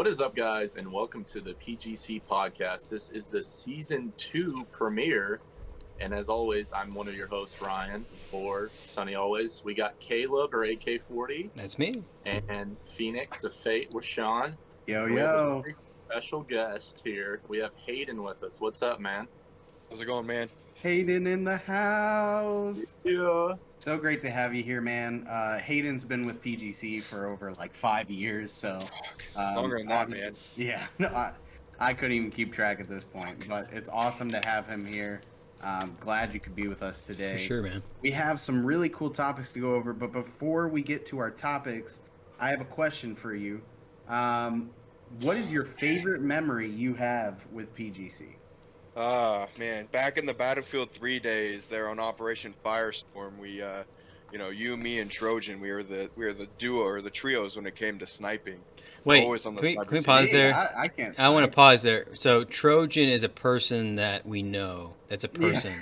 What is up, guys, and welcome to the PGC podcast. This is the season 2 premiere, and as always, I'm one of your hosts, Ryan, or Sunny always. We got Caleb, or AK40. That's me. And Phoenix of Fate with Sean. Yo, We have a yo. very special guest here. We have Hayden with us. What's up, man? How's it going, man? Hayden in the house. Yeah. So great to have you here, man. Hayden's been with PGC for over like 5 years, so Longer than that, man. Yeah, no, I couldn't even keep track at this point, but it's awesome to have him here. Glad you could be with us today. For sure, man. We have some really cool topics to go over, but before we get to our topics, I have a question for you. What is your favorite memory you have with PGC? Man, back in the Battlefield 3 days, there on Operation Firestorm, we, you, me, and Trojan, we were the duo or the trios when it came to sniping. Wait, Always on the can sniper we team. pause there? I can't. I want to pause there. So Trojan is a person that we know. That's a person.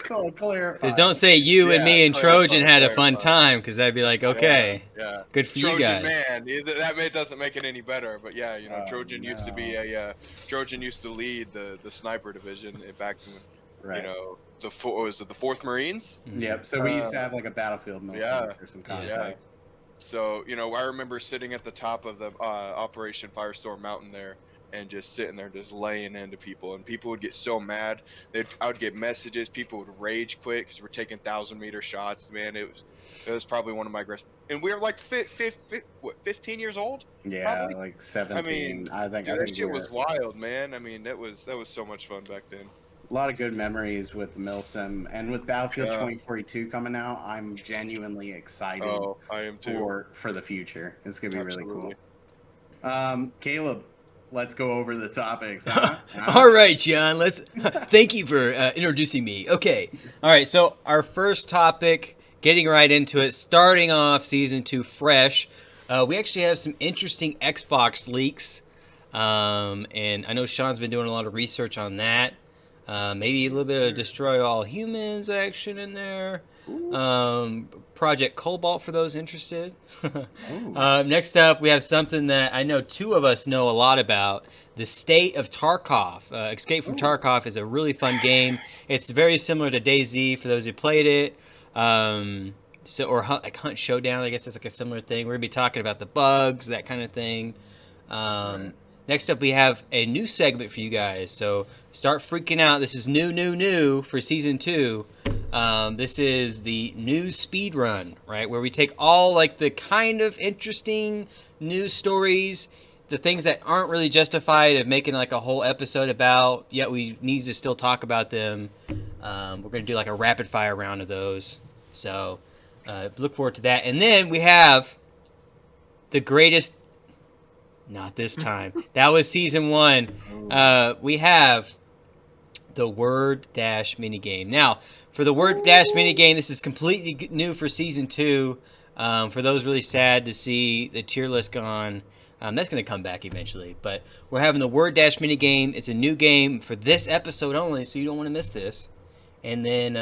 Clarify. Because don't say you and Yeah, me and Trojan had a fun clarify. time, because I'd be like, okay, Yeah. good for you Trojan guys. man, doesn't make it any better. But yeah, Trojan used to be no. Trojan used to lead the sniper division back in, Right. the 4th Marines. Yep. So we used to have like a battlefield mode Yeah. for some Yeah. context. So, I remember sitting at the top of the Operation Firestorm Mountain there and just sitting there just laying into people. And people would get so mad. I would get messages. People would rage quit because we're taking 1,000-meter shots. Man, it was probably one of my greatest. And we were like 15 years old? Yeah, Probably. like 17. I think Dude, that shit we was wild, man. I mean, that was so much fun back then. a lot of good memories with Milsim and with Battlefield Yeah. 2042 coming out. I'm genuinely excited Oh, I am too. for the future. It's gonna be really Absolutely. cool. Caleb, let's go over the topics. Huh? All right, John. Thank you for introducing me. Okay. All right. So our first topic, getting right into it, starting off season 2 fresh. We actually have some interesting Xbox leaks, and I know Sean's been doing a lot of research on that. Maybe a little bit of Destroy All Humans action in there. Project Cobalt for those interested. Next up, we have something that I know 2 of us know a lot about. The State of Tarkov. Escape from Tarkov is a really fun game. It's very similar to DayZ for those who played it. Hunt Showdown, I guess that's like a similar thing. We're going to be talking about the bugs, that kind of thing. Next up, we have a new segment for you guys. So start freaking out. This is new for season 2. This is the news speed run, right? Where we take all like the kind of interesting news stories, the things that aren't really justified of making like a whole episode about, yet we need to still talk about them. We're going to do like a rapid fire round of those. So look forward to that. And then we have the greatest, not this time. That was season 1. We have the word dash minigame. Now, for the word dash minigame, this is completely new for season 2. For those really sad to see the tier list gone, that's going to come back eventually. But we're having the word dash minigame. It's a new game for this episode only, so you don't want to miss this. And then,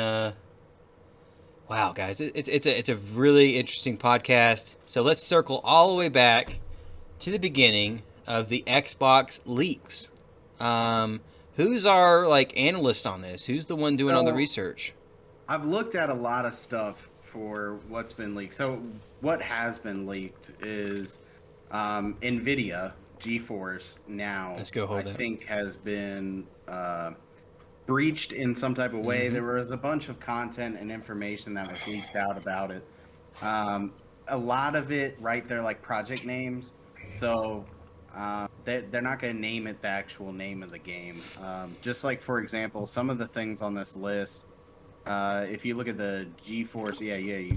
wow, guys, it's a really interesting podcast. So let's circle all the way back to the beginning of the Xbox leaks. Who's our analyst on this? Who's the one doing all the research? I've looked at a lot of stuff for what's been leaked. So what has been leaked is Nvidia GeForce now. Let's go hold I that. think has been breached in some type of way. Mm-hmm. There was a bunch of content and information that was leaked out about it. A lot of it right there, like project names. So they're not going to name it the actual name of the game. Just like, for example, some of the things on this list, if you look at the GeForce,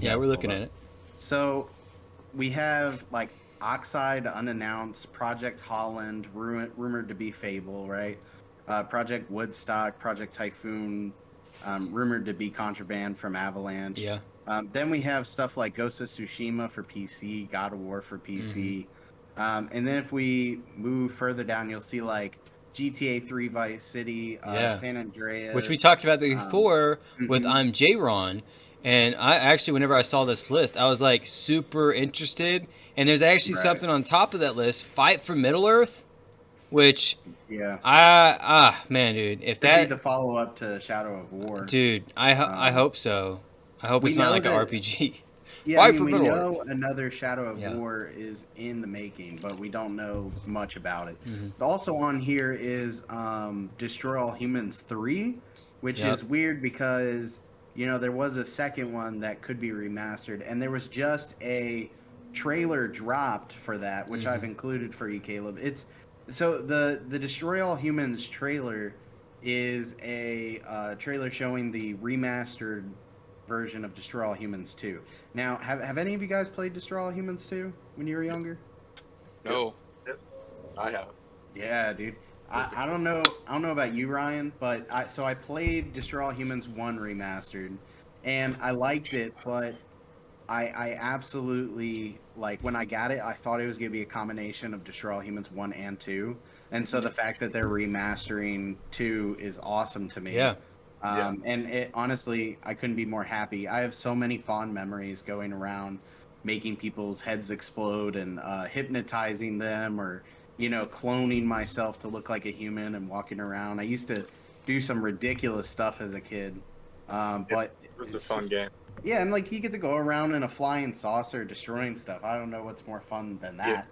Yeah, we're looking at it. So we have like Oxide unannounced, Project Holland rumored to be Fable, right? Project Woodstock, Project Typhoon, rumored to be Contraband from Avalanche. Yeah. Then we have stuff like Ghost of Tsushima for PC, God of War for PC. And then if we move further down, you'll see like GTA 3 Vice City, San Andreas. Which we talked about before with I'm J-Ron. And I actually, whenever I saw this list, I was like super interested. And there's actually Right. something on top of that list, Fight for Middle Earth, which Yeah. man, dude, if It'd be that, the follow up to Shadow of War. dude, I hope so. I hope we it's not know like an that- RPG. Yeah, I Fight mean, for we Middle know Earth. another Shadow of Yeah. War is in the making, but we don't know much about it. Mhm. Also on here is Destroy All Humans 3, which Yep. is weird because, you know, there was a second one that could be remastered, and there was just a trailer dropped for that, which I've included for you, Caleb. It's so the Destroy All Humans trailer is a trailer showing the remastered version of Destroy All Humans 2. Now, have any of you guys played Destroy All Humans 2 when you were younger? No. I have. Yeah, dude. I don't know about you, Ryan, but I played Destroy All Humans 1 remastered, and I liked it, but I absolutely, like, when I got it, I thought it was going to be a combination of Destroy All Humans 1 and 2, and so the fact that they're remastering 2 is awesome to me. Yeah. And it, honestly, I couldn't be more happy. I have so many fond memories going around making people's heads explode and hypnotizing them, or, you know, cloning myself to look like a human and walking around. I used to do some ridiculous stuff as a kid. But It was a fun game. yeah, and like you get to go around in a flying saucer destroying stuff. I don't know what's more fun than that.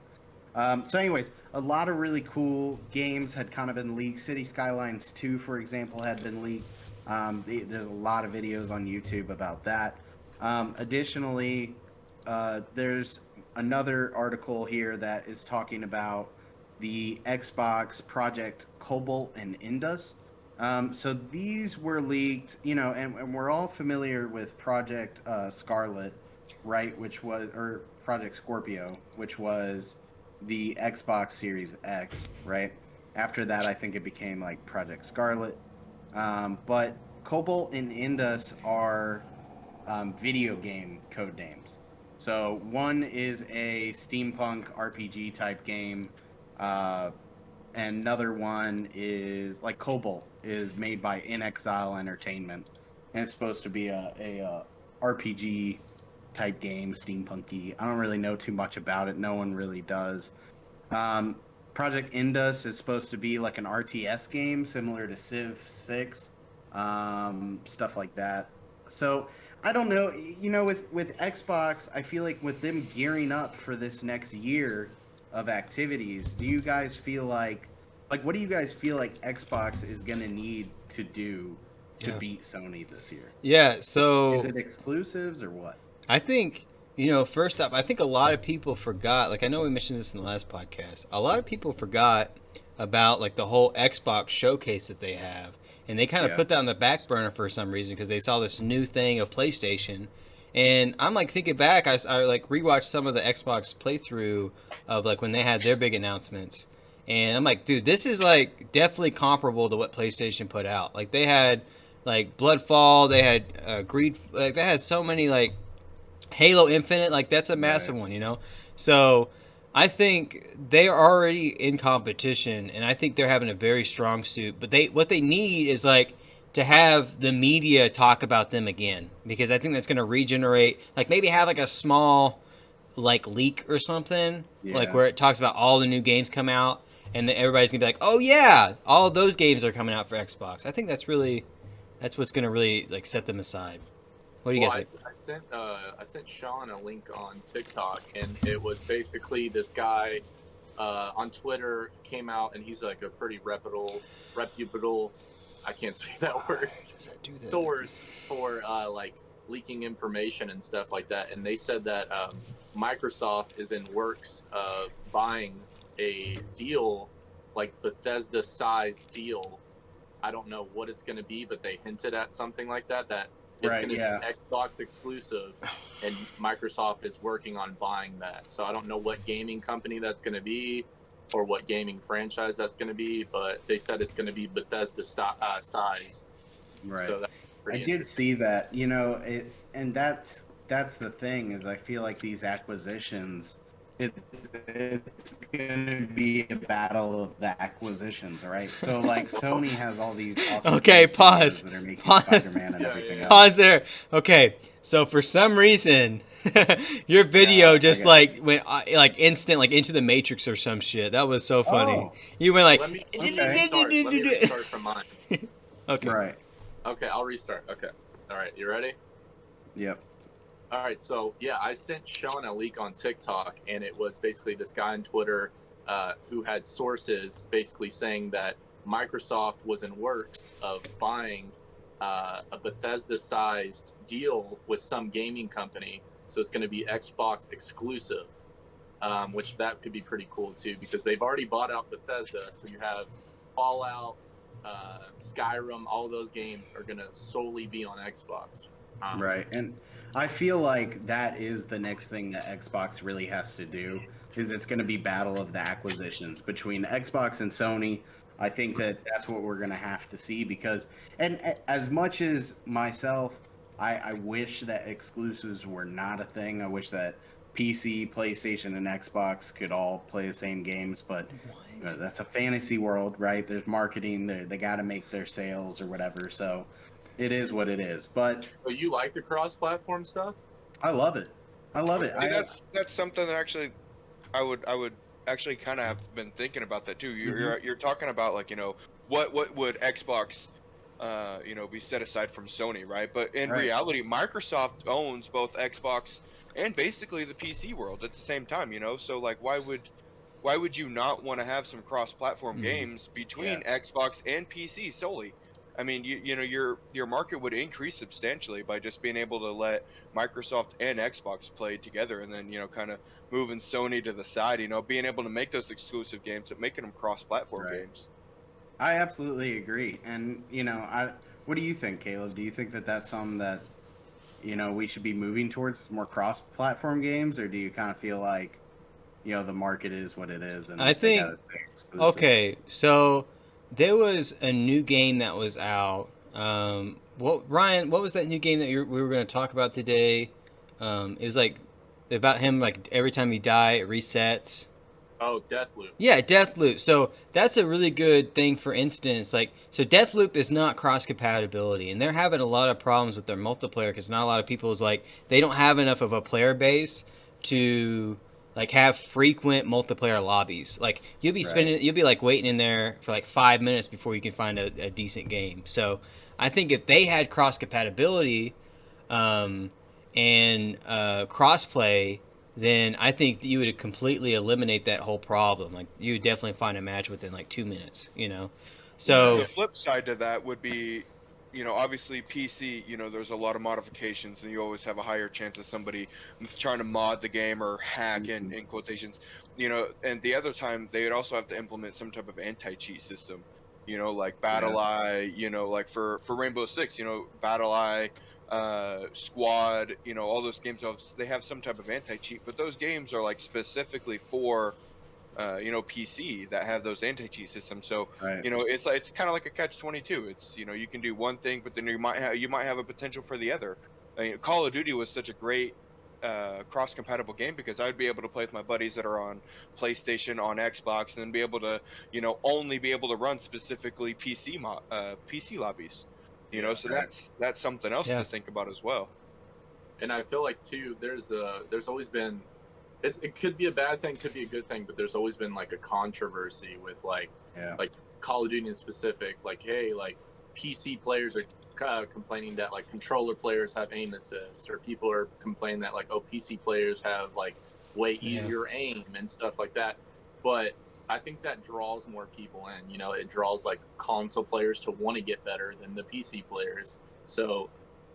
So anyways, a lot of really cool games had kind of been leaked. City Skylines 2, for example, had been leaked. There's a lot of videos on YouTube about that. Additionally, there's another article here that is talking about the Xbox Project Cobalt and Indus. So these were leaked, you know, and we're all familiar with Project Scarlet, right? Which was, or Project Scorpio, which was the Xbox Series X, right? After that, I think it became like Project Scarlet. But Cobalt and Indus are video game code names. So one is a steampunk RPG type game. And another one is like Cobalt is made by In Exile Entertainment, and it's supposed to be a RPG type game, steampunky. I don't really know too much about it. No one really does. Project Indus is supposed to be like an RTS game similar to Civ 6, stuff like that. So I don't know. You know, with Xbox, I feel like with them gearing up for this next year of activities, do you guys feel like what do you guys feel like Xbox is going to need to do to beat Sony this year? Yeah, so Is it exclusives or what? I think, you know, first up, I think a lot of people forgot, like I know we mentioned this in the last podcast, a lot of people forgot about like the whole Xbox showcase that they have. And they kind of put that on the back burner for some reason because they saw this new thing of PlayStation. And I'm like thinking back, I like rewatched some of the Xbox playthrough of like when they had their big announcements. And I'm like, dude, this is like definitely comparable to what PlayStation put out. Like they had like Bloodfall, they had Greed, like they had so many, like Halo Infinite, like that's a massive one, you know? So I think they are already in competition, and I think they're having a very strong suit. But what they need is like to have the media talk about them again, because I think that's going to regenerate. Like maybe have like a small like leak or something, like where it talks about all the new games come out, and then everybody's gonna be like, oh yeah, all of those games are coming out for Xbox. I think that's what's going to really like set them aside. What do you guys think? I sent Sean a link on TikTok, and it was basically this guy on Twitter came out, and he's like a pretty reputable I can't say that word, source for like leaking information and stuff like that. And they said that Microsoft is in works of buying a deal, like Bethesda size deal. I don't know what it's going to be, but they hinted at something like that it's going to be Xbox exclusive, and Microsoft is working on buying that. So I don't know what gaming company that's going to be or what gaming franchise that's going to be, but they said it's going to be Bethesda size. Right. So that's pretty I did see that, you know, and that's the thing, is I feel like these acquisitions, it's going to be a battle of the acquisitions, right? So like Sony has all these awesome Okay, games pause. that are making Spider-Man and everything else. Pause there. Okay, So for some reason, your video Yeah, just I like went like instant, like into the Matrix or some shit. That was so funny. Oh, You went like, Let me okay. restart. Let me restart from mine. okay. Right. Okay, I'll restart. Okay. All right, you ready? Yep. All right, so yeah, I sent Sean a leak on TikTok, and it was basically this guy on Twitter who had sources basically saying that Microsoft was in works of buying a Bethesda-sized deal with some gaming company, so it's going to be Xbox exclusive, which that could be pretty cool too, because they've already bought out Bethesda, so you have Fallout, Skyrim, all those games are going to solely be on Xbox. Right. And I feel like that is the next thing that Xbox really has to do is it's going to be battle of the acquisitions between Xbox and Sony. I think that that's what we're going to have to see because as much as myself I wish that exclusives were not a thing. I wish that PC, PlayStation and Xbox could all play the same games, but that's a fantasy world, right? There's marketing, they got to make their sales or whatever. So it is what it is. But Oh, you like the cross-platform stuff? I love it. I love it. See, that's something that actually I would actually kind of have been thinking about that too. You're talking about like what would Xbox be set aside from Sony, right? But in Right. reality, Microsoft owns both Xbox and basically the PC world at the same time. So like why would you not want to have some cross-platform games between Xbox and PC solely? I mean, your market would increase substantially by just being able to let Microsoft and Xbox play together, and then kind of moving Sony to the side. Being able to make those exclusive games, but making them cross-platform Right. games. I absolutely agree. And what do you think, Caleb? Do you think that that's something that we should be moving towards more cross-platform games, or do you kind of feel like the market is what it is and I they got think to stay exclusive? okay, so there was a new game that was out. Ryan? What was that new game that we were going to talk about today? It was like about him. Like every time you die, it resets. Oh, Deathloop. Yeah, Deathloop. So that's a really good thing. For instance, like so, Deathloop is not cross compatibility, and they're having a lot of problems with their multiplayer because not a lot of people is like they don't have enough of a player base to like have frequent multiplayer lobbies. Like Right. you'll be like waiting in there for like 5 minutes before you can find a decent game. So I think if they had cross compatibility, um, and crossplay, then I think you would completely eliminate that whole problem. Like you would definitely find a match within like 2 minutes. Right. So The flip side to that would be, obviously PC, there's a lot of modifications, and you always have a higher chance of somebody trying to mod the game or hack Mhm. in quotations. And the other time they would also have to implement some type of anti-cheat system. Like Yeah. Battle Eye, like for Rainbow Six, Battle Eye, Squad, all those games they have some type of anti-cheat, but those games are like specifically for PC that have those anti-cheat systems. So Right. it's like it's kind of like a catch-22. It's you can do one thing, but then you might have a potential for the other. Call of Duty was such a great cross-compatible game because I'd be able to play with my buddies that are on PlayStation, on Xbox, and then be able to only be able to run specifically PC lobbies. Yeah, So Right. that's something else yeah, to think about as well. and I feel like too, there's always been, it could be a bad thing, could be a good thing, but there's always been like a controversy with Yeah. like Call of Duty in specific. Like, hey, like PC players are complaining that like controller players have aim assist, or people are complaining that like PC players have like way yeah, easier aim and stuff like that. But I think that draws more people in. It draws like console players to want to get better than the PC players. So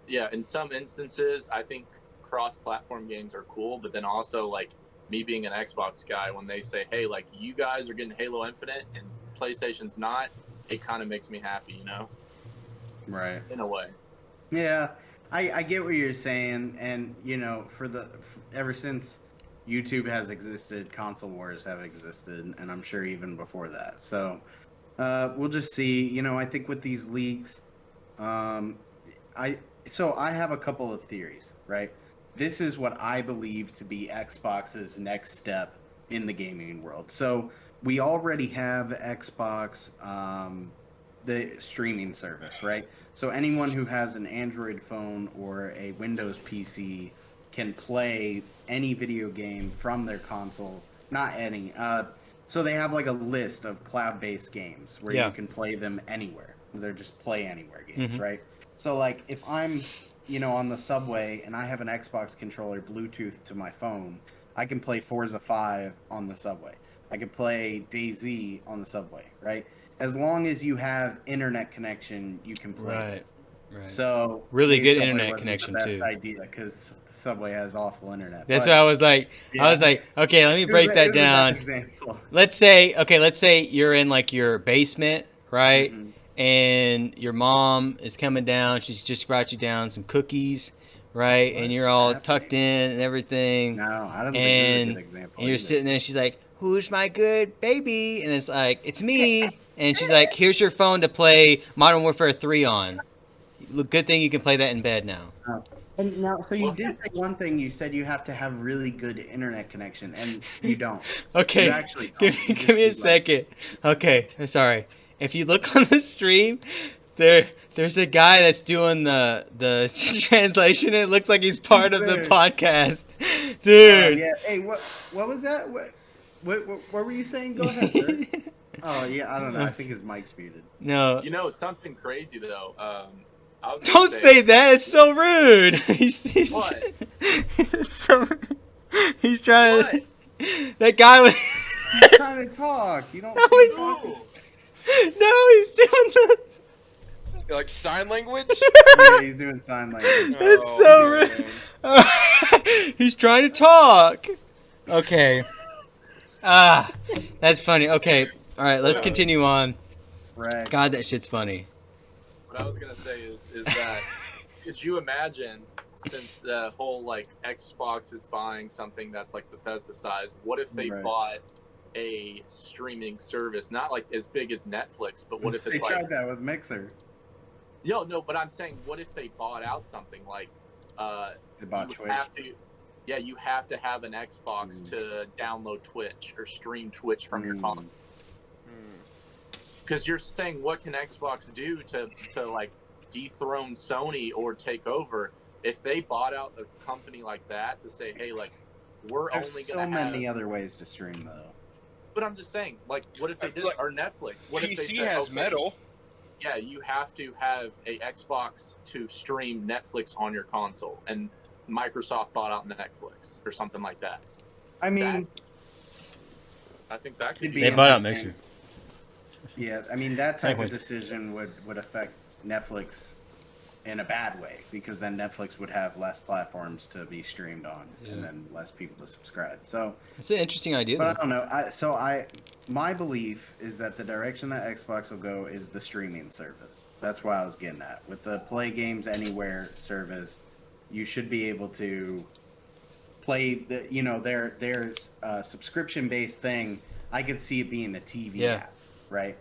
yeah, in some instances, I think cross-platform games are cool, but then also like me being an Xbox guy, when they say, "Hey, like you guys are getting Halo Infinite and PlayStation's not," it kind of makes me happy, Right. in a way. Yeah, I get what you're saying, and ever since YouTube has existed, console wars have existed, and I'm sure even before that. So we'll just see. I think with these leaks, um, I I have a couple of theories. Right, this is what I believe to be Xbox's next step in the gaming world. So we already have Xbox. the streaming service, right? So anyone who has an Android phone or a Windows PC can play any video game from their console. Not any. So they have like a list of cloud-based games where Yeah. you can play them anywhere. They're just play anywhere games, Mhm. right? So like if I'm, on the subway and I have an Xbox controller Bluetooth to my phone, I can play Forza 5 on the subway. I can play DayZ on the subway, right? As long as you have internet connection, you can play Right. it. Right. So Really maybe good Subway internet wasn't connection, the best too. idea because the subway has awful internet. That's but, what I was like. yeah. I was like, okay, let me break it that was a bad down. example. Let's say you're in like your basement, right? Mhm. And your mom is coming down. She's just brought you down some cookies, right? What And you're is all happening? tucked in and everything. No, I don't think this is a good example. And you're either. sitting there, and she's like, "Who's my good baby?" And it's like, "It's me." And she's like, "Here's your phone to play Modern Warfare 3 on. Look, good thing you can play that in bed now." Oh. And now, so you did say one thing. You said you have to have really good internet connection, and you don't. Okay, You actually don't. You give me a just need, like- second. Okay, I'm sorry. If you look on the stream, there's a guy that's doing the translation. It looks like he's part of the Dude. podcast, dude. Yeah. Hey, what was that? What were you saying? Go ahead, sir. Oh yeah, I don't know. I think his mic's muted. No, You know, something crazy though. I was gonna don't say that. It's so rude. He's What? It's so rude. He's trying What? to. That guy was. He's trying to talk. You don't. No, see he's- him Oh, No, he's doing the. Like sign language? Yeah, he's doing sign language. That's Oh, so man. rude. He's trying to talk. Okay. That's funny. Okay. All right, let's continue on. Right. God, that shit's funny. what I was gonna say is that could you imagine, since the whole like Xbox is buying something that's like Bethesda size, what if they Right. bought a streaming service, not like as big as Netflix, but what if They it's like tried that with Mixer. no, but I'm saying what if they bought out something like They bought you Twitch. have to you have to have an Xbox Mm. to download Twitch or stream Twitch from your Mm. console. Hmm. Because you're saying what can Xbox do to like dethrone Sony or take over? If they bought out a company like that to say, hey, like we're There's only so gonna many have. other ways to stream though. But I'm just saying, like, what if they did Like, or Netflix? What if they PC said, has okay, metal. yeah, you have to have a Xbox to stream Netflix on your console, and Microsoft bought out Netflix or something like that. I mean, I think that could It'd be. be They bought out interesting. Mixer. yeah, I mean that type of Likewise. decision would affect Netflix in a bad way because then Netflix would have less platforms to be streamed on Yeah. and then less people to subscribe. So, It's an interesting idea, but I though. don't know. My belief is that the direction that Xbox will go is the streaming service. That's what I was getting at with the Play Games Anywhere service. You should be able to play their subscription based thing. I could see it being a TV Yeah. app, right?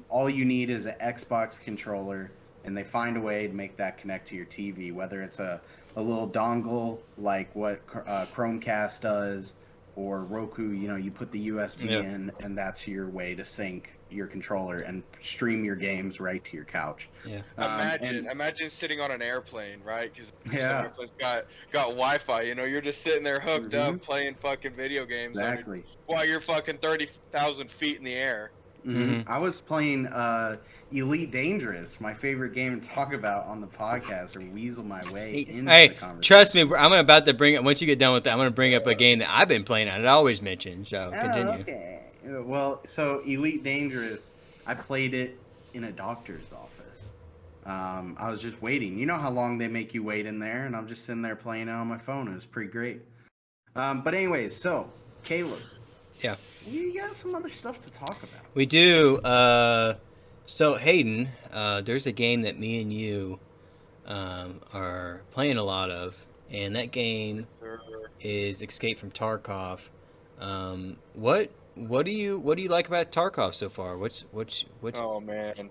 All you need is an Xbox controller, and they find a way to make that connect to your TV, whether it's a little dongle like what Chromecast does, or Roku. You put the USB Yeah. in, and that's your way to sync your controller and stream your games right to your couch. Yeah. Imagine sitting on an airplane, right? Because some Yeah. airplanes got Wi-Fi. You're just sitting there hooked Mhm. up playing fucking video games Exactly. while you're fucking 30,000 feet in the air. Mhm. I was playing Elite Dangerous, my favorite game to talk about on the podcast, or weasel my way into the Hey, conversation. trust me, I'm about to bring it. Once you get done with that, I'm going to bring up a game that I've been playing. I'd always mention. So Oh, continue. okay. Well, so Elite Dangerous, I played it in a doctor's office. I was just waiting. You know how long they make you wait in there, and I'm just sitting there playing it on my phone. It was pretty great. But anyways, so Caleb. Yeah. We got some other stuff to talk about. We do. So Hayden, there's a game that me and you are playing a lot of, and that game is Escape from Tarkov. What do you like about Tarkov so far? What's Oh man,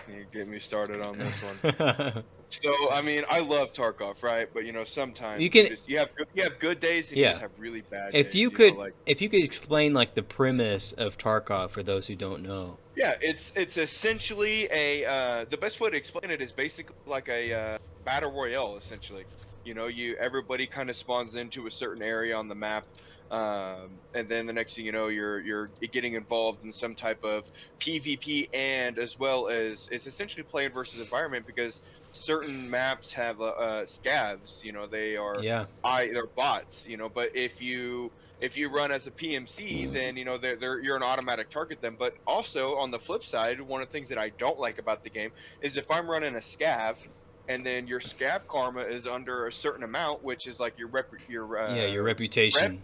you get me started on this one. So I mean, I love Tarkov, right? But sometimes You can- you have good days and Yeah. you just have really bad if days. you know, could like, if you could explain like the premise of Tarkov for those who don't know, Yeah, it's essentially a the best way to explain it is basically like a battle royale essentially. You know, everybody kind of spawns into a certain area on the map, and then the next thing you know, you're getting involved in some type of PvP, and as well as it's essentially playing versus environment because certain maps have scavs. You know, Yeah. they're bots. You know, but if you run as a PMC, then you know you're an automatic target them. But also on the flip side, one of the things that I don't like about the game is if I'm running a scav, and then your scav karma is under a certain amount, which is like Yeah, your rep reputation.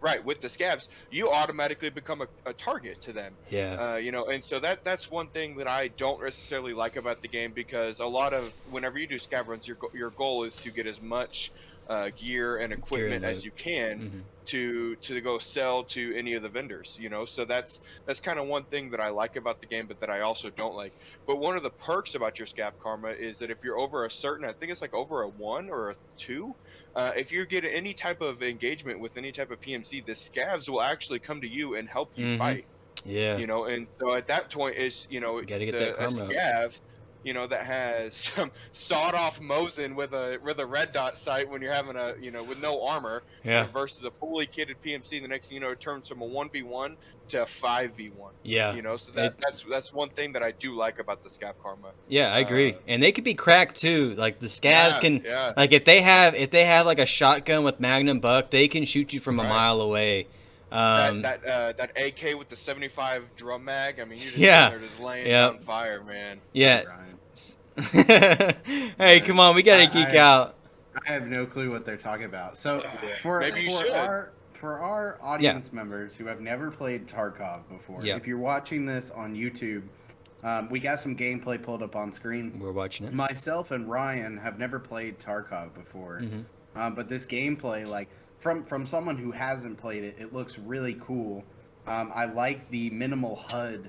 right with the scavs, you automatically become a target to them. Yeah. You know, and so that's one thing that I don't necessarily like about the game because a lot of whenever you do scav runs, your goal is to get as much gear and Gear and equipment as loot. you can Hmm. to go sell to any of the vendors. You know, so that's kind of one thing that I like about the game, but that I also don't like. But one of the perks about your scav karma is that if you're over a certain, I think it's like over a 1 or a 2, if you get any type of engagement with any type of PMC, the scavs will actually come to you and help you Hmm. fight. Yeah. You know, and so at that point is Got to get that a karma up. scav, that has some sawed off Mosin with a red dot sight when you're having with no armor, Yeah. versus a fully kitted PMC. The next thing you know, it turns from a 1v1 to a 5v1. Yeah. You know, so It, that's one thing that I do like about the scav karma. yeah, I Uh, agree. And they could be cracked too. Like the scavs yeah, can, yeah. like if they have like a shotgun with Magnum Buck, they can shoot you from a Right. mile away. That AK with the 75 drum mag. I mean, you're just sitting Yeah. there just laying Yeah. down fire, man. Yeah. Ryan. Hey, come on, we gotta geek out. I have no clue what they're talking about. So Yeah. for Maybe you for should. our audience members who have never played Tarkov before, Yeah. if you're watching this on YouTube, we got some gameplay pulled up on screen. We're watching it. Myself and Ryan have never played Tarkov before, but this gameplay, like from someone who hasn't played it, it looks really cool. I like the minimal HUD,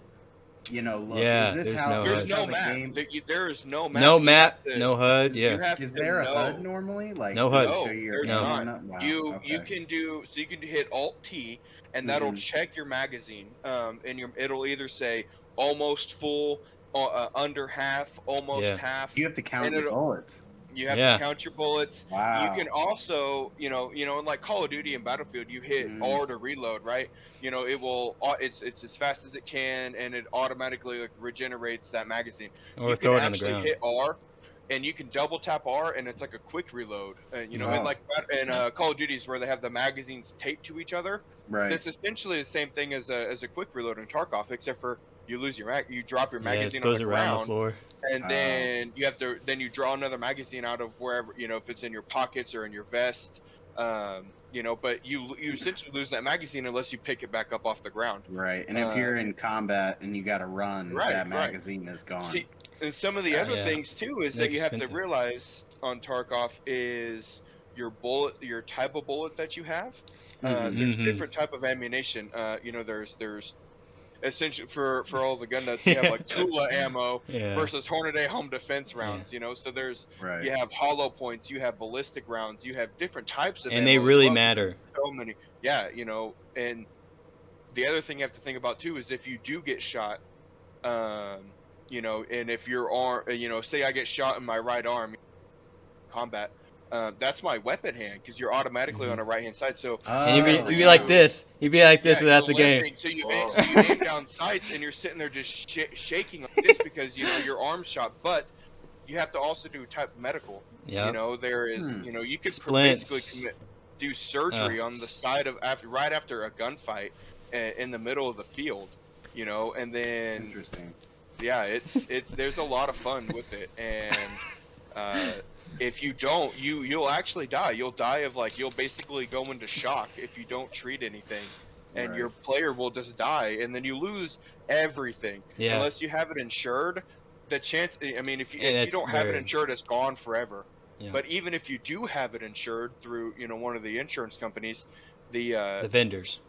look. Yeah, Is this there's how? no Is There's this HUD. how no the map. game? There is no map. No You have map, to- no HUD. You Yeah. have Is to there a know. HUD normally? Like, No does HUD. it show No, your there's No. aim not. on it? Wow. You Okay. can hit Alt T, and that'll check your magazine. And it'll either say almost full, under half, almost Yeah. half, You have to count and your bullets. you have to Yeah. count your bullets. Wow. You can also, in like Call of Duty and Battlefield, you hit R to reload, right? You know, it will. It's as fast as it can, and it automatically like regenerates that magazine. Or You can throw it on the actually ground. hit R, and you can double tap R, and it's like a quick reload. And Wow. and like in Call of Duties where they have the magazines taped to each other. Right. That's essentially the same thing as a quick reload in Tarkov, except for you lose your you drop your Yeah, it magazine on goes the around the ground, floor. and then you draw another magazine out of wherever, if it's in your pockets or in your vest. But you essentially lose that magazine unless you pick it back up off the ground. Right. And if you're in combat and you got to run, Right, that right. magazine is gone. See, and some of the other Yeah. things too is They're that you have to expensive. realize on Tarkov is your type of bullet that you have. There's different type of ammunition. There's essentially for all the gun nuts, you have like Tula ammo Yeah. versus Hornady home defense rounds. So there's Right. you have hollow points, you have ballistic rounds, you have different types of And ammo they as really well. matter. So many. Yeah, and the other thing you have to think about too is if you do get shot, and if your arm, say I get shot in my right arm, combat, that's my weapon hand because you're automatically on the right hand side. So And you'd Oh, be like this. You'd be like this yeah, without you're the game. limping, so you aim down sights and you're sitting there just shaking like this because your arm's shot. But you have to also do type medical. Yeah. There is you could Splints. basically do surgery on the side of right after a gunfight in the middle of the field. And then Interesting. yeah, it's there's a lot of fun with it, and if you don't, you'll actually die. You'll die of you'll basically go into shock if you don't treat anything, and Right. your player will just die, and then you lose everything Yeah. unless you have it insured. The chance, I mean, if you that's don't have it very- insured, it's gone forever. Yeah. But even if you do have it insured through one of the insurance companies, the vendors.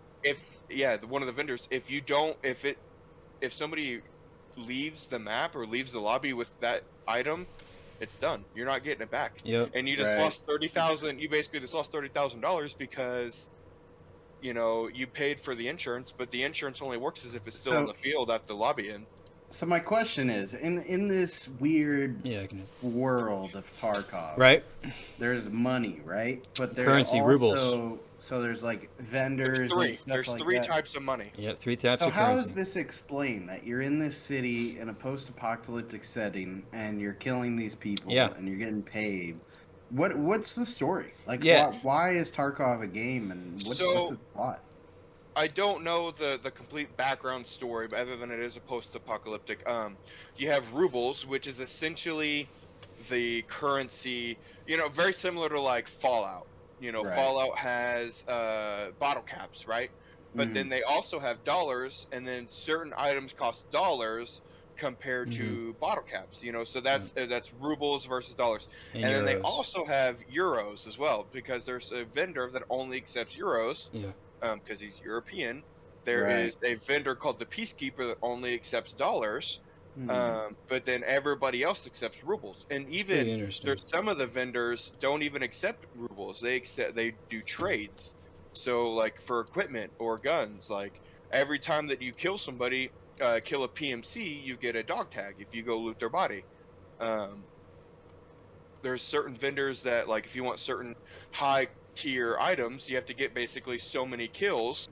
one of the vendors, if somebody leaves the map or leaves the lobby with that item, it's done. You're not getting it back. Yep. And you just Right. lost $30,000. You basically just lost $30,000 because you know, you paid for the insurance, but the insurance only works as if it's still in the field at the lobby end. So my question is, in this weird Yeah, I can. world of Tarkov, Right. there's money, right? But there's Currency, rubles. so there's like vendors and stuff There's like three that. types of money. Yep, 3 types So of how currency. is this explained that you're in this city in a post-apocalyptic setting and you're killing these people Yeah. and you're getting paid? What's the story? Like, Yeah. why is Tarkov a game and what's its plot? I don't know the complete background story, but other than it is a post-apocalyptic. You have rubles, which is essentially the currency. You know, very similar to like Fallout. You know, Right. Fallout has bottle caps, right? But then they also have dollars, and then certain items cost dollars compared to bottle caps. You know, so that's rubles versus dollars. And then they euros. also have euros as well, because there's a vendor that only accepts euros. Yeah. Because he's European. There Right. is a vendor called the Peacekeeper that only accepts dollars, Hmm. but then everybody else accepts rubles. And Pretty even interesting. there's some of the vendors don't even accept rubles. They do trades. So like for equipment or guns, like every time that you kill somebody, kill a PMC, you get a dog tag if you go loot their body. There's certain vendors that, like, if you want certain high tier items, you have to get basically so many kills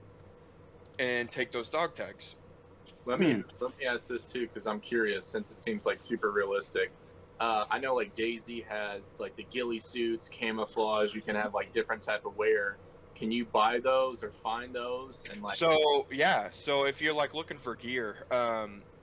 and take those dog tags. Let me ask this too, because I'm curious, since it seems like super realistic. I know like Daisy has like the ghillie suits, camouflage. You can have like different type of wear. Can you buy those or find those? And like, So yeah, so if you're like looking for gear,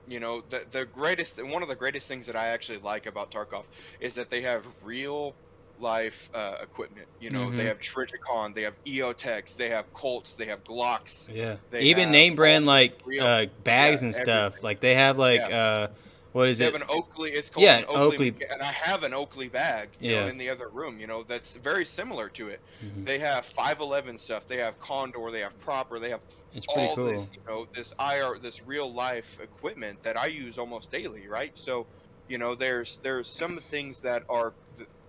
you know, one of the greatest things that I actually like about Tarkov is that they have real life equipment. You know, they have Triticon, they have EOTechs, they have Colts, they have Glocks. Yeah. They Even have name brand all like real- bags yeah, and stuff. everything. Like they have like what is They it? have an Oakley. It's called Yeah, an Oakley, Oakley. and I have an Oakley bag, you know, Yeah. in the other room. You know, that's very similar to it. Mhm. They have 511 stuff. They have Condor. They have Proper. They have It's pretty all cool. this, you know, this real life equipment that I use almost daily, right? So, you know, there's some things that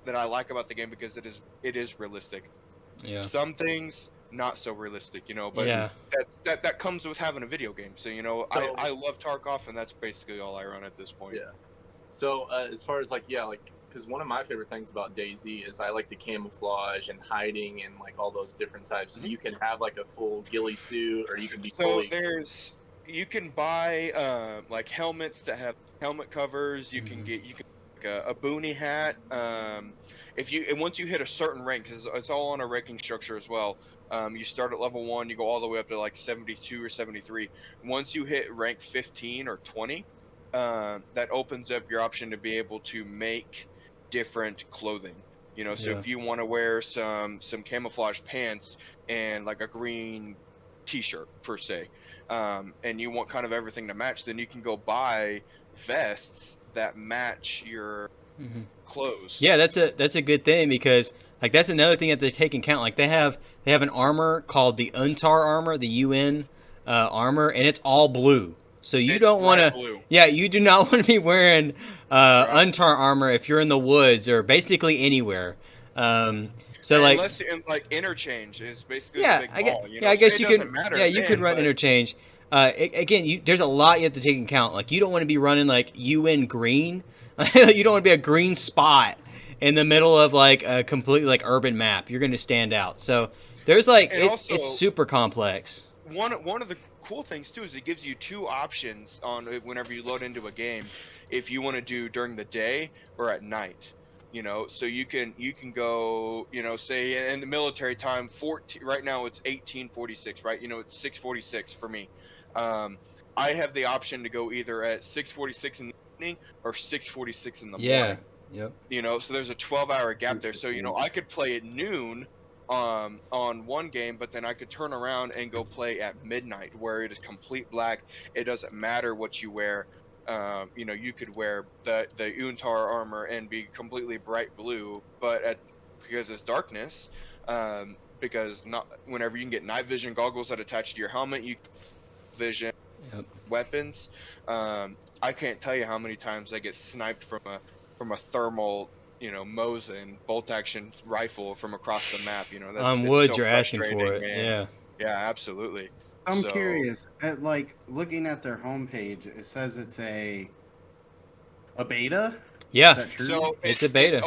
that I like about the game because it is realistic. Yeah. Some things not so realistic, you know, but Yeah. that comes with having a video game. So, you know, So- I love Tarkov, and that's basically all I run at this point. yeah. So as far as like, yeah, like, because one of my favorite things about Daisy is I like the camouflage and hiding and like all those different types. So you can have like a full ghillie suit, or you can be So fully. you can buy like helmets that have helmet covers. You can get like a boonie hat. And once you hit a certain rank, because it's all on a ranking structure as well. You start at level 1, you go all the way up to like 72 or 73. Once you hit rank 15 or 20, that opens up your option to be able to make different clothing. You know, so Yeah. if you want to wear some camouflage pants and like a green t-shirt per se, and you want kind of everything to match, then you can go buy vests that match your clothes. Yeah, that's a good thing because like that's another thing that they take into account. Like they have an armor called the UNTAR armor, the UN armor, and it's all blue. So you It's don't want bright to. blue. Yeah, you do not want to be wearing Right. UNTAR armor if you're in the woods or basically anywhere. So like, Unless like interchange is basically yeah, the big I guess, ball, you yeah, know, I so guess it you doesn't can. matter Yeah, you then, could run but interchange. Again, there's a lot you have to take into account. Like you don't want to be running like UN green. You don't want to be a green spot in the middle of like a completely like urban map. You're going to stand out. So there's like And also, it's super complex. one of the cool things too is it gives you two options on whenever you load into a game, if you want to do during the day or at night. You know, so you can go, you know, say in the military time, 14 right now it's 1846, right? You know, it's 6:46 for me. I have the option to go either at 6:46 in the evening or 6:46 in the morning. Yep. You know, so there's a 12-hour gap there. So, you know, I could play at noon on one game, but then I could turn around and go play at midnight where it is complete black. It doesn't matter what you wear. You know, you could wear the UNTAR armor and be completely bright blue, but because it's darkness, because not whenever you can get night vision goggles that attach to your helmet, you vision weapons. I can't tell you how many times I get sniped from a thermal, you know, Mosin bolt action rifle from across the map. You know, On it's woods, so you're asking for frustrating, it. man. Yeah. Yeah, absolutely. I'm So- curious. At like looking at their homepage, it says it's a beta. Yeah, Is that true? So It's a beta.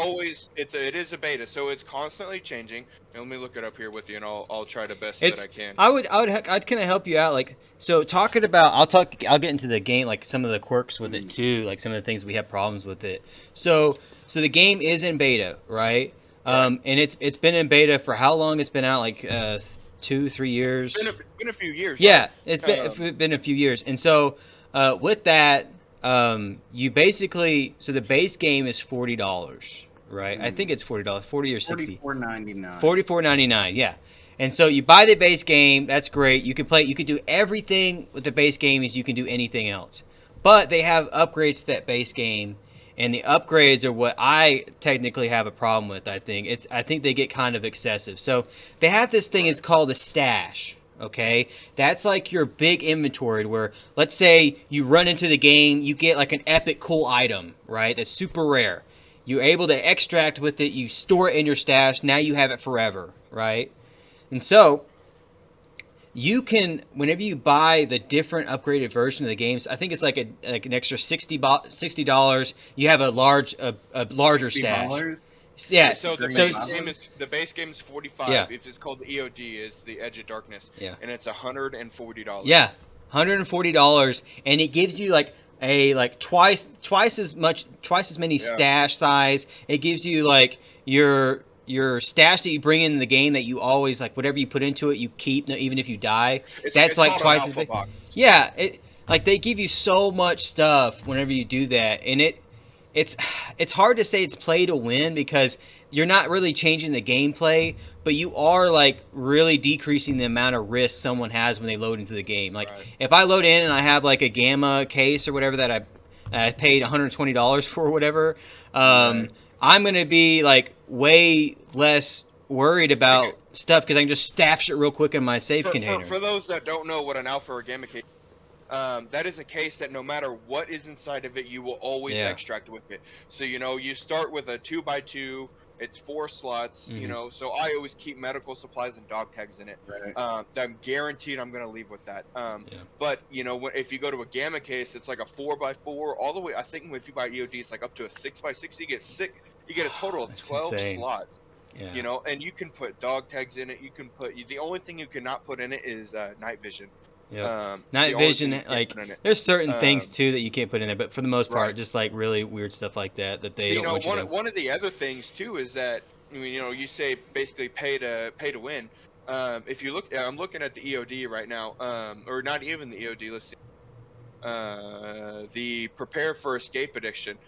It is a beta, so it's constantly changing. And let me look it up here with you, and I'll try the best It's that I can. I'd kind of help you out. Like, so talking about, I'll get into the game, like some of the quirks with it too, like some of the things we have problems with it. So the game is in beta, right? And it's been in beta for how long? It's been out, like 2-3 years. It's been a few years. Yeah, right? it's been a few years, and so with that, you basically, so the base game is $40, right? I think it's $40, 40 or 60. $44.99. $44.99, yeah. And so you buy the base game. That's great. You can play. You can do everything with the base game as you can do anything else. But they have upgrades to that base game, and the upgrades are what I technically have a problem with. I think they get kind of excessive. So they have this thing. It's called a stash. Okay, that's like your big inventory where, let's say you run into the game, you get like an epic cool item, right? That's super rare. You're able to extract with it. You store it in your stash. Now you have it forever, right? And so you can, whenever you buy the different upgraded version of the games, I think it's like an extra $60. You have a larger stash. $50? Yeah. So the So base game is 45. Yeah. If it's called the EOD, is the Edge of Darkness. Yeah. And it's $140. Yeah, $140, and it gives you like twice as many stash size. It gives you like your stash that you bring in the game that you always, like, whatever you put into it, you keep even if you die. That's like called an twice as alpha big. box. Yeah, like they give you so much stuff whenever you do that, and it's hard to say it's play to win because you're not really changing the gameplay, but you are like really decreasing the amount of risk someone has when they load into the game. Like, Right. if I load in and I have like a gamma case or whatever that I paid $120 for or whatever, I'm gonna be like way less worried about stuff because I can just stash it real quick in my safe container. For those that don't know what an alpha or gamma case, that is a case that no matter what is inside of it, you will always extract with it. So you start with a 2x2. It's 4 slots, so I always keep medical supplies and dog tags in it. Right. I'm guaranteed I'm going to leave with that. But, if you go to a gamma case, it's like a 4x4 all the way. I think if you buy EOD, it's like up to a 6x6. You get a total of That's 12 insane. slots. Yeah. And you can put dog tags in it. The only thing you cannot put in it is night vision. Yeah. It's Night the only vision, thing you can't like, put in it. there's certain things too that you can't put in there, but for the most part, Right. just like really weird stuff like that they don't want you to. One of the other things too is that you say basically pay to win. If you look, I'm looking at the EOD right now, or not even the EOD. Let's see. The Prepare for Escape edition.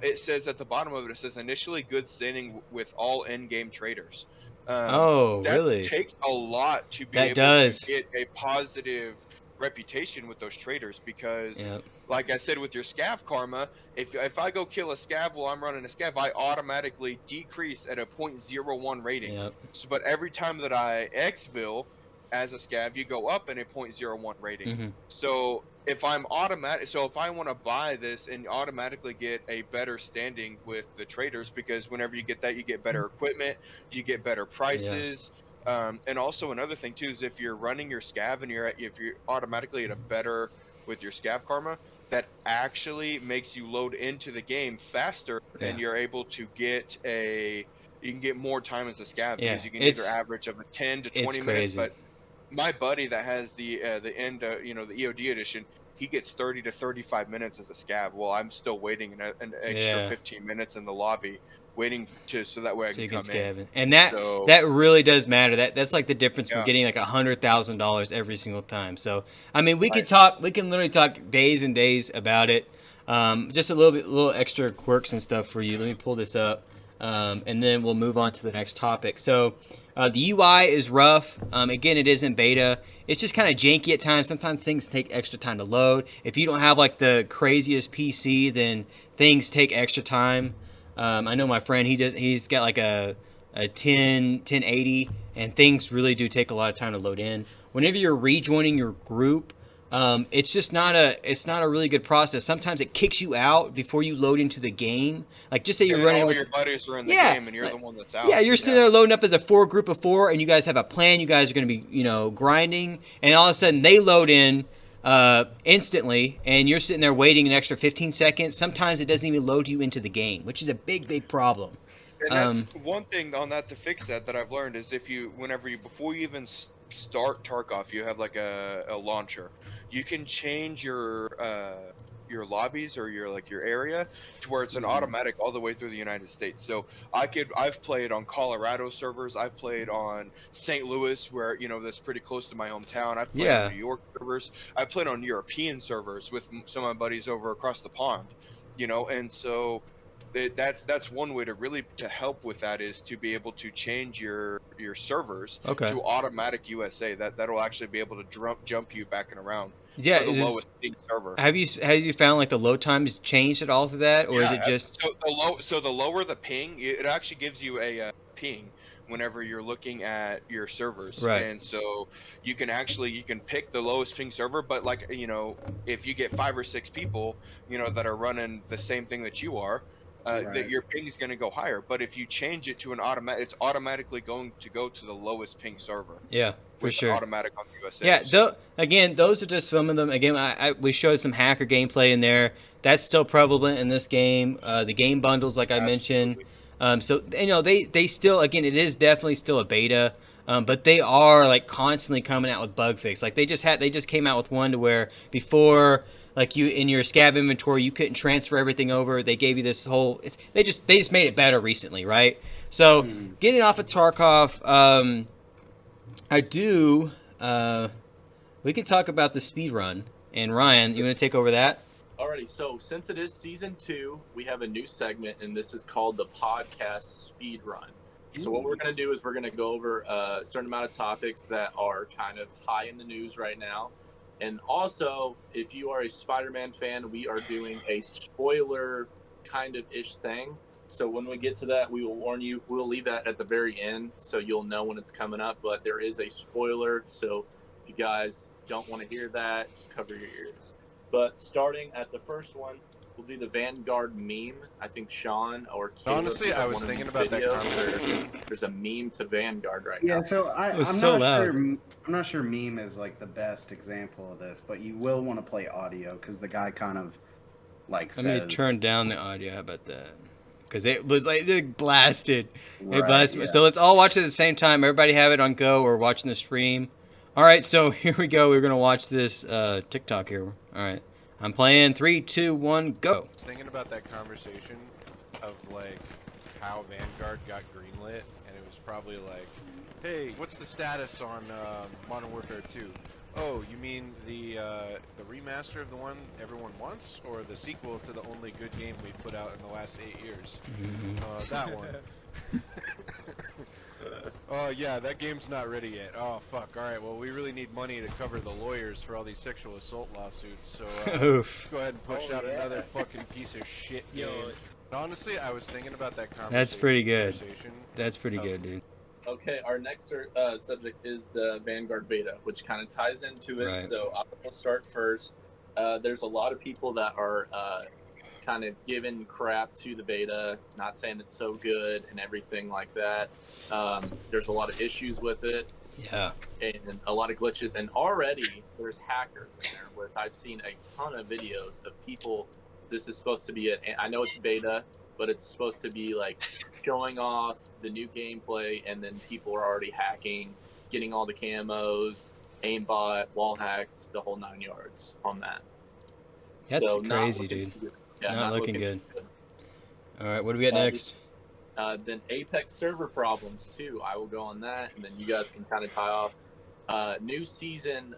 It says at the bottom of it, it says initially good standing with all in-game traders. Oh, that really? takes a lot to be That able does. to get a positive reputation with those traders because, Yep. like I said with your scav karma, if I go kill a scav while I'm running a scav, I automatically decrease at a 0.01 rating. Yep. But every time that I exfil as a scav, you go up in a 0.01 rating. Mm-hmm. So if I want to buy this and automatically get a better standing with the traders, because whenever you get that, you get better equipment, you get better prices. And also another thing too is if you're running your scav and if you're automatically at a better with your scav karma, that actually makes you load into the game faster, and you're able to get you can get more time as a scav because you can either average of a 10 to 20 minutes. But my buddy that has the end the EOD edition, he gets 30 to 35 minutes as a scav. Well, I'm still waiting an extra 15 minutes in the lobby, waiting so that way I can come in. And that really does matter. That's like the difference from getting like $100,000 every single time. So I mean, we can literally talk days and days about it. Just a little extra quirks and stuff for you. Let me pull this up, and then we'll move on to the next topic. So the UI is rough. Again, it isn't beta. It's just kind of janky at times. Sometimes things take extra time to load. If you don't have like the craziest PC, then things take extra time. I know my friend, he's got like a 1080, and things really do take a lot of time to load in. Whenever you're rejoining your group, It's just not a really good process. Sometimes it kicks you out before you load into the game. Like just say you're And running all with your buddies are in the Yeah, game, and you're like- the one that's out. yeah, you're sitting there loading up as a group of 4, and you guys have a plan. You guys are going to be, grinding, and all of a sudden they load in instantly, and you're sitting there waiting an extra 15 seconds. Sometimes it doesn't even load you into the game, which is a big problem. And that's one thing on that to fix that I've learned is before you even start Tarkov, you have like a launcher. You can change your lobbies or your area to where it's an automatic all the way through the United States. So I've played on Colorado servers, I've played on St. Louis where that's pretty close to my hometown. I've played on New York servers. I've played on European servers with some of my buddies over across the pond. And so that's one way to help with that is to be able to change your servers to automatic USA. That'll actually be able to jump you back and around. Yeah, to the lowest ping server. Have you found like the load times changed at all through that, or is it just so the lower the ping, it actually gives you a ping whenever you're looking at your servers, right? And so you can pick the lowest ping server, but if you get 5 or 6 people that are running the same thing that you are. That your ping is going to go higher, but if you change it to an automatic, it's automatically going to go to the lowest ping server. Yeah, for sure. Automatic on the USA. Yeah, again, those are just some of them. Again, we showed some hacker gameplay in there. That's still prevalent in this game. The game bundles, like I mentioned. So they still, again, it is definitely still a beta. But they are like constantly coming out with bug fix. Like they just came out with one to where before. Like you in your scab inventory, you couldn't transfer everything over. They gave you this whole. They just made it better recently, right? So getting off of Tarkov, I do. We can talk about the speed run. And Ryan, you want to take over that? Alrighty. So since it is season 2, we have a new segment, and this is called the podcast speed run. So what we're going to do is we're going to go over a certain amount of topics that are kind of high in the news right now. And also, if you are a Spider-Man fan, we are doing a spoiler kind of ish thing. So when we get to that, we will warn you. We'll leave that at the very end so you'll know when it's coming up. But there is a spoiler. So if you guys don't want to hear that, just cover your ears. But starting at the first one, we'll do the Vanguard meme. I think Sean or Caleb. Honestly, I was thinking about that conversation. There's a meme to Vanguard right now. Yeah, so I'm not sure meme is like the best example of this, but you will want to play audio because the guy kind of says. Let me turn down the audio. How about that? Because it was it blasted. Right, it blasted. Yeah. So let's all watch it at the same time. Everybody have it on go or watching the stream. All right, so here we go. We're gonna watch this TikTok here. All right. I'm playing 3, 2, 1, go. I was thinking about that conversation of how Vanguard got greenlit, and it was probably like, hey, what's the status on Modern Warfare 2? Oh, you mean the remaster of the one everyone wants, or the sequel to the only good game we put out in the last 8 years? That one. Oh yeah, that game's not ready yet. Oh fuck. All right. Well, we really need money to cover the lawyers for all these sexual assault lawsuits. So let's go ahead and push out another fucking piece of shit game. Honestly, I was thinking about that conversation. That's pretty good. That's pretty good, dude. Okay, our next subject is the Vanguard beta, which kind of ties into it. Right. So I'll start first. There's a lot of people that are kind of giving crap to the beta, not saying it's so good and everything like that. There's a lot of issues with it. Yeah. And a lot of glitches. And already there's hackers in there, where I've seen a ton of videos of people. This is supposed to be it. I know it's beta, but it's supposed to be like showing off the new gameplay, and then people are already hacking, getting all the camos, aimbot, wall hacks, the whole 9 yards on that. That's So crazy, dude. Yeah, Not looking good. All right, what do we got next? Then Apex server problems too. I will go on that, and then you guys can kind of tie off. New season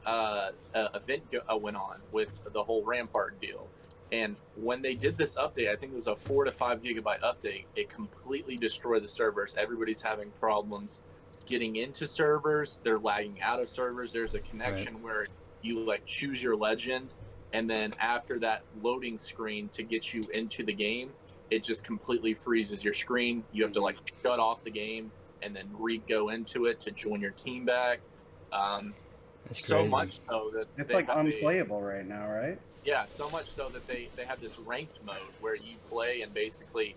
event went on with the whole Rampart deal, and when they did this update, I think it was a 4 to 5 gigabyte update. It completely destroyed the servers. Everybody's having problems getting into servers. They're lagging out of servers. There's a connection where you choose your legend, and then after that loading screen to get you into the game, it just completely freezes your screen. You have to shut off the game and then go into it to join your team back. That's So crazy. much so that It's they like have unplayable right now, right? yeah, so much so that they have this ranked mode where you play and basically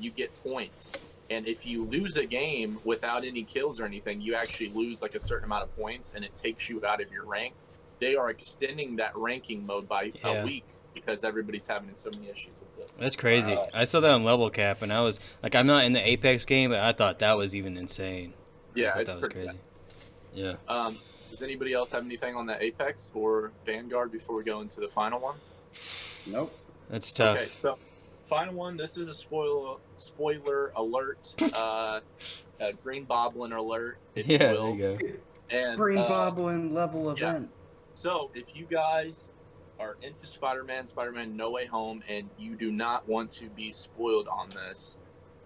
you get points. And if you lose a game without any kills or anything, you actually lose like a certain amount of points, and it takes you out of your rank. They are extending that ranking mode by a week because everybody's having so many issues with it. That's crazy. I saw that on Level Cap, and I was like, I'm not in the Apex game, but I thought that was even insane. Yeah, I thought it's that was pretty crazy. Yeah. Does anybody else have anything on the Apex or Vanguard before we go into the final one? Nope. That's tough. Okay, so final one. This is a spoiler alert. A green boblin alert, if you Yeah, will. there you go. And Green Boblin level event. so if you guys are into Spider-Man No Way Home, and you do not want to be spoiled on this,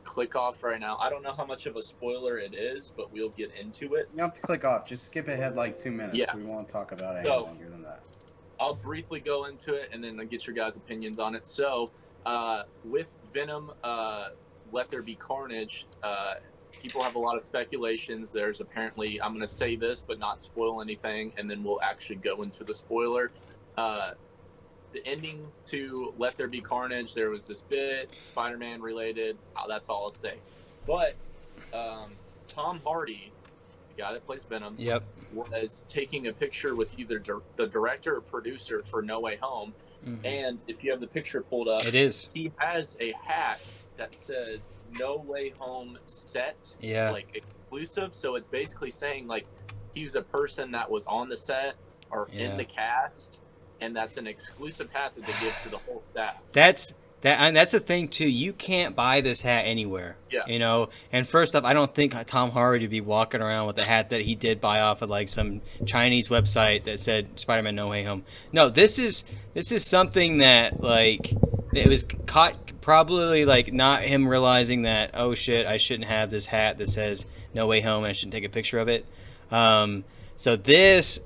click off right now. I don't know how much of a spoiler it is, but we'll get into it. You don't have to click off. Just skip ahead like 2 minutes. Yeah. We won't talk about it any So- longer than that. I'll briefly go into it and then I'll get your guys' opinions on it. So, with Venom, Let There Be Carnage, people have a lot of speculations. There's apparently, I'm going to say this but not spoil anything, and then we'll actually go into the spoiler. The ending to Let There Be Carnage, there was this bit, Spider-Man related. That's all I'll say. But Tom Hardy, the guy that plays Venom, Yep. was taking a picture with either the director or producer for No Way Home. Mhm. And if you have the picture pulled up, It is. he has a hat that says No Way Home set, Yeah. like exclusive. So it's basically saying like he was a person that was on the set or Yeah. in the cast, and that's an exclusive hat that they give to the whole staff. And that's the thing too. You can't buy this hat anywhere. Yeah. You know. And first off, I don't think Tom Hardy would be walking around with a hat that he did buy off of like some Chinese website that said Spider-Man No Way Home. No, this is something that like it was caught probably like not him realizing that, oh shit, I shouldn't have this hat that says No Way Home and I shouldn't take a picture of it. So this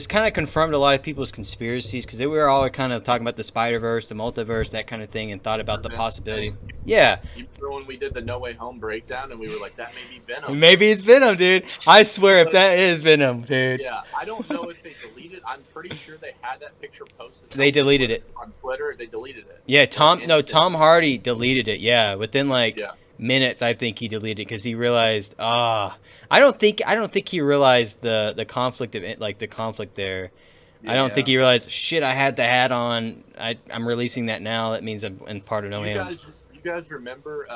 kind of confirmed a lot of people's conspiracies because they were all kind of talking about the Spider-Verse, the multiverse, that kind of thing, and thought about the possibility. Yeah. You remember when we did the No Way Home breakdown and we were like, that may be Venom. Maybe it's Venom, dude. I swear, if that is Venom, dude. Yeah, I don't know if they deleted. I'm pretty sure they had that picture posted. They deleted it. On Twitter. They deleted it. Yeah, Tom Hardy deleted it. Yeah, within like Yeah. minutes, I think he deleted it because he realized, I don't think he realized the conflict of it, like the conflict there. I don't think he realized, shit, I had the hat on. I'm releasing that now. That means I'm part of No Way Home. You guys remember?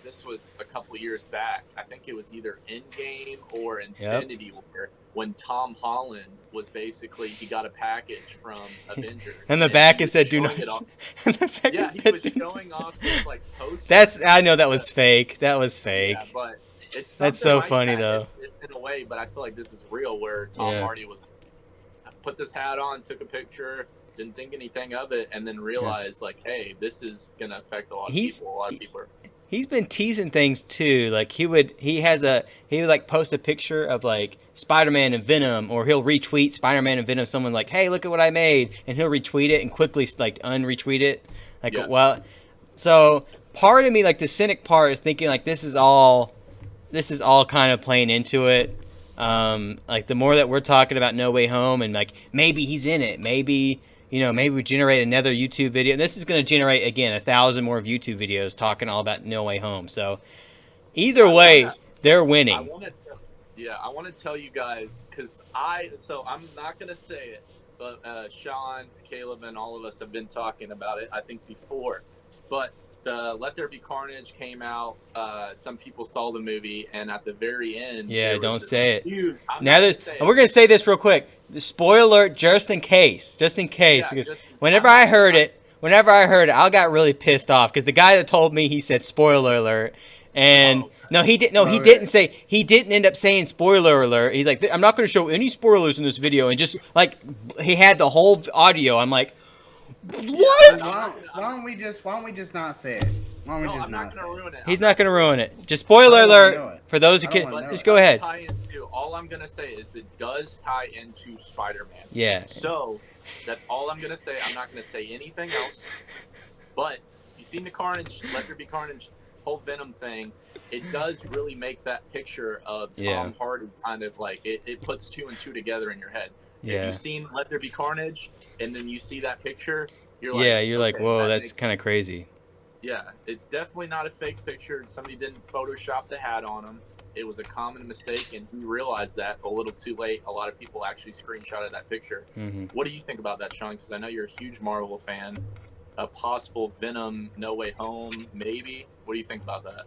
This was a couple years back. I think it was either Endgame or Infinity War when Tom Holland was basically he got a package from Avengers. And the back it said, "Do not." Yeah, he was showing off his like poster. I know that was fake. That was fake. Yeah, but it's That's so like funny that. though. It's in a way, but I feel like this is real. Where Tom Hardy was put this hat on, took a picture, didn't think anything of it, and then realized like, hey, this is gonna affect a lot of people. A lot of people. He's been teasing things too. Like he would like post a picture of like Spider-Man and Venom, or he'll retweet Spider-Man and Venom. Someone like, hey, look at what I made, and he'll retweet it and quickly like unretweet it. Like, well, so part of me, like the cynic part, is thinking like this is all kind of playing into it. Like the more that we're talking about No Way Home and like maybe he's in it, maybe we generate another YouTube video. This is going to generate again 1,000 more YouTube videos talking all about No Way Home. So either way, they're winning. I want to tell you guys because I'm not going to say it, but Sean, Caleb, and all of us have been talking about it. I think before, but the Let There Be Carnage came out. Some people saw the movie, and at the very end, don't say it. And we're gonna say this real quick. The spoiler alert, just in case. Because whenever I heard it, I got really pissed off because the guy that told me, he said spoiler alert, and he didn't end up saying spoiler alert. He's like, I'm not gonna show any spoilers in this video, and just like he had the whole audio. I'm like, what? Why don't we just not say it? I'm not going to ruin it. He's not going to ruin it. Just spoiler alert for those who can. Just go ahead. All I'm going to say is it does tie into Spider-Man. Yeah. So that's all I'm going to say. I'm not going to say anything else. But you've seen the Carnage, Let There Be Carnage. whole Venom thing, it does really make that picture of Tom Yeah. Hardy kind of like it puts two and two together in your head. If Yeah. you've seen Let There Be Carnage and then you see that picture, you're Yeah, like, you're like, okay, whoa, that that's makes kind of crazy. yeah, it's definitely not a fake picture. Somebody didn't Photoshop the hat on him. It was a common mistake, and he realized that a little too late. A lot of people actually screenshotted that picture. Hmm. What do you think about that, Sean? Because I know you're a huge Marvel fan. A possible Venom No Way Home, maybe. What do you think about that?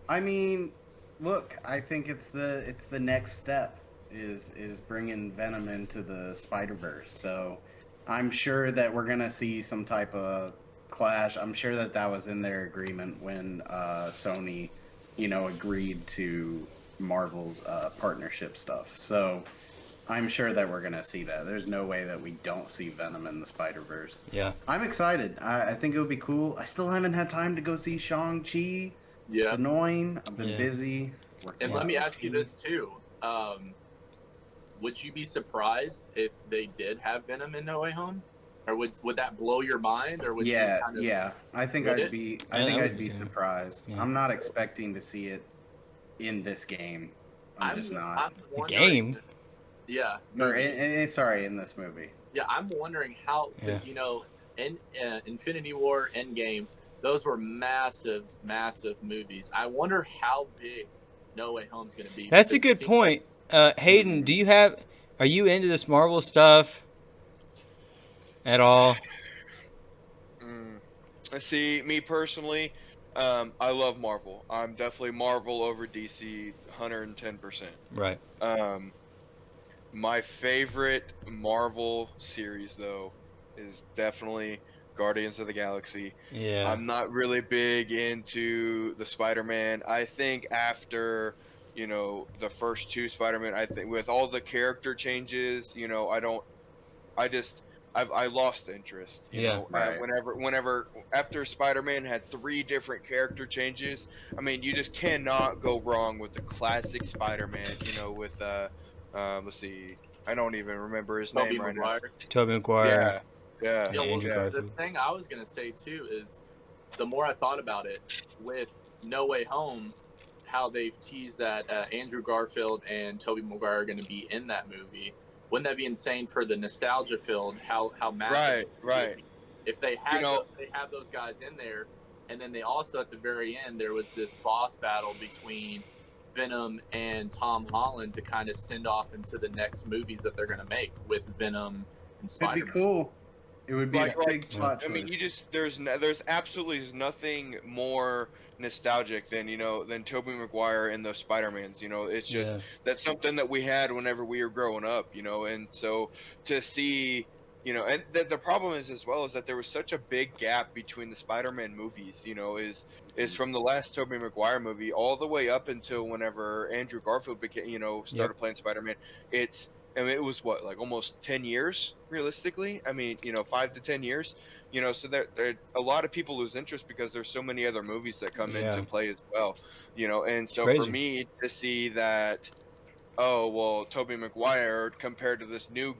I mean, look, I think it's the next step is bringing Venom into the Spider-Verse. So I'm sure that we're gonna see some type of clash. I'm sure that that was in their agreement when Sony, agreed to Marvel's partnership stuff. So I'm sure that we're gonna see that. There's no way that we don't see Venom in the Spider-Verse. Yeah. I'm excited. I think it'll be cool. I still haven't had time to go see Shang-Chi. It's Yeah. annoying. I've been Yeah. busy. working And on let me OT. ask you this too. Would you be surprised if they did have Venom in No Way Home? Or would that blow your mind? Or would you Yeah, kind of yeah. I think Would I'd it? be. I I think would I'd be be too. surprised. Yeah. I'm not expecting to see it in this game. I'm just not. I'm The wondering, game? Yeah. Or movie. sorry, in this movie. Yeah, I'm wondering how, because Yeah. in Infinity War, Endgame, those were massive, massive movies. I wonder how big No Way Home's going to be. That's a because it good seems point. Hayden, are you into this Marvel stuff at all? See, me personally, I love Marvel. I'm definitely Marvel over DC, 110%. Right. My favorite Marvel series, though, is definitely Guardians of the Galaxy. Yeah. I'm not really big into the Spider-Man. I think after, the first two Spider-Man, I think with all the character changes, I lost interest. Yeah. Right. Whenever after Spider-Man had three different character changes, I mean, you just cannot go wrong with the classic Spider-Man. With let's see, I don't even remember his Tobey name right now. Maguire. Tobey Maguire. Yeah, yeah, Yeah, Andrew Well, yeah. the Garfield. thing I was going to say, too, is the more I thought about it, with No Way Home, how they've teased that Andrew Garfield and Tobey Maguire are going to be in that movie. Wouldn't that be insane for the nostalgia field? How massive Right, it would right. be if they You had know, they have those guys in there, and then they also at the very end there was this boss battle between Venom and Tom Holland to kind of send off into the next movies that they're going to make with Venom and It'd be Spider-Man. cool. It would be like a big plot I mean, twist. there's absolutely nothing more nostalgic than than Tobey Maguire and those Spider-Mans. It's just Yeah. that's something that we had whenever we were growing up. And so to see, and the problem is as well is that there was such a big gap between the Spider-Man movies. Is from the last Tobey Maguire movie all the way up until whenever Andrew Garfield became started playing Spider-Man. I mean, it was what, like almost 10 years, realistically. I mean, 5 to 10 years. So there a lot of people lose interest because there's so many other movies that come into Yeah. play as well. And It's so for crazy. me to see that, oh well, Tobey Maguire compared to this new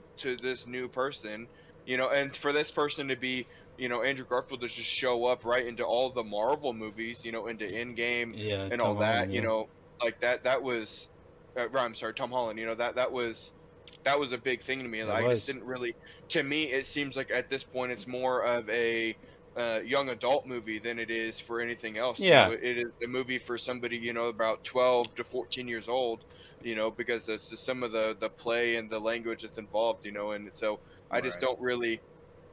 person, and for this person to be, Andrew Garfield to just show up right into all the Marvel movies, into Endgame Yeah. and Tom all that, Holland. Yeah. like that was, I'm sorry, Tom Holland. That was a big thing to me. It I just was. didn't really. To me, it seems like at this point, it's more of a young adult movie than it is for anything else. Yeah. It is a movie for somebody about 12 to 14 years old. Because it's just some of the play and the language that's involved. And so I just Right. don't really.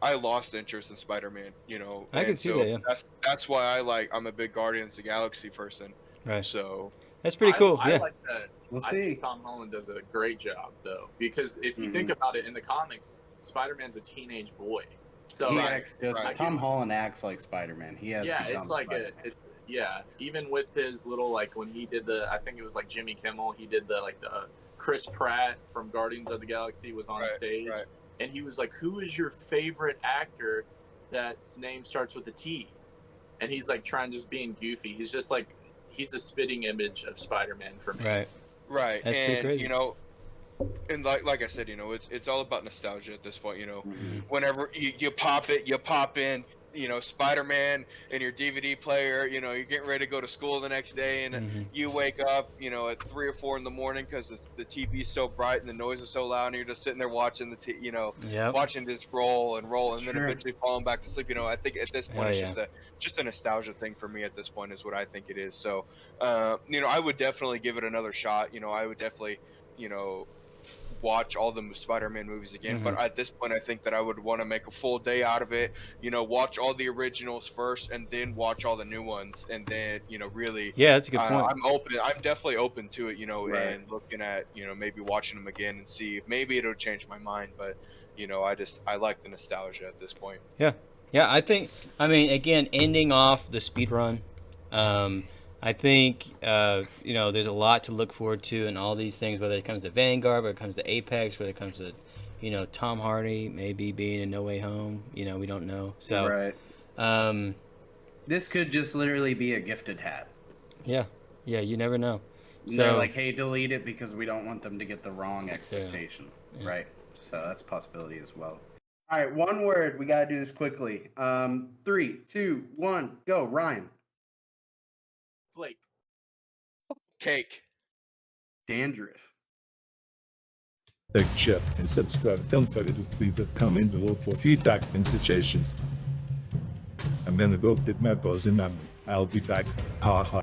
I lost interest in Spider-Man. I can And see so that. Yeah. that's why I'm a big Guardians of the Galaxy person. Right. So That's pretty cool. I Yeah. like that. We'll I see. think Tom Holland does a great job, though, because if you think about it, in the comics, Spider-Man's a teenage boy. So He Right, acts just right. Tom Holland acts like Spider-Man. He has yeah, become it's like Spider-Man. even with his little like when he did I think it was like Jimmy Kimmel, he did the Chris Pratt from Guardians of the Galaxy was on Right, stage, right. and he was like, "Who is your favorite actor that's name starts with a T?" And he's like trying just being goofy. He's just like he's a spitting image of Spider-Man for me. Right. Right, That's pretty and crazy. and like I said, it's all about nostalgia at this point. Mhm. Whenever you pop in Spider-Man in your DVD player. You're getting ready to go to school the next day, and you wake up, at 3 or 4 in the morning because the TV's so bright and the noise is so loud, and you're just sitting there watching Yep. watching this roll and roll, and then Sure. eventually falling back to sleep. I think at this point Hell it's yeah. just a nostalgia thing for me at this point is what I think it is. So, I would definitely give it another shot. I would definitely, watch all the Spider-Man movies again. But at this point, I think that I would want to make a full day out of it. Watch all the originals first, and then watch all the new ones, and then really. Yeah, that's a good point. I'm open. I'm definitely open to it. Right. And looking at maybe watching them again and see if maybe it'll change my mind. But I like the nostalgia at this point. Yeah, I mean, again, ending off the speed run, I think there's a lot to look forward to in all these things, whether it comes to Vanguard, whether it comes to Apex, whether it comes to Tom Hardy maybe being in No Way Home. We don't know. So Right. This could just literally be a gifted hat. yeah, you never know. So So they're like, hey, delete it because we don't want them to get the wrong expectation. Yeah. Right. So that's a possibility as well. All right, one word. We gotta do this quickly. 3, 2, 1, go. Ryan. Flake. Cake. Dandruff. Like, share, and subscribe. Don't forget to leave a comment below for feedback and suggestions. I'm gonna go get my buzz and I'll be back. Ha ha.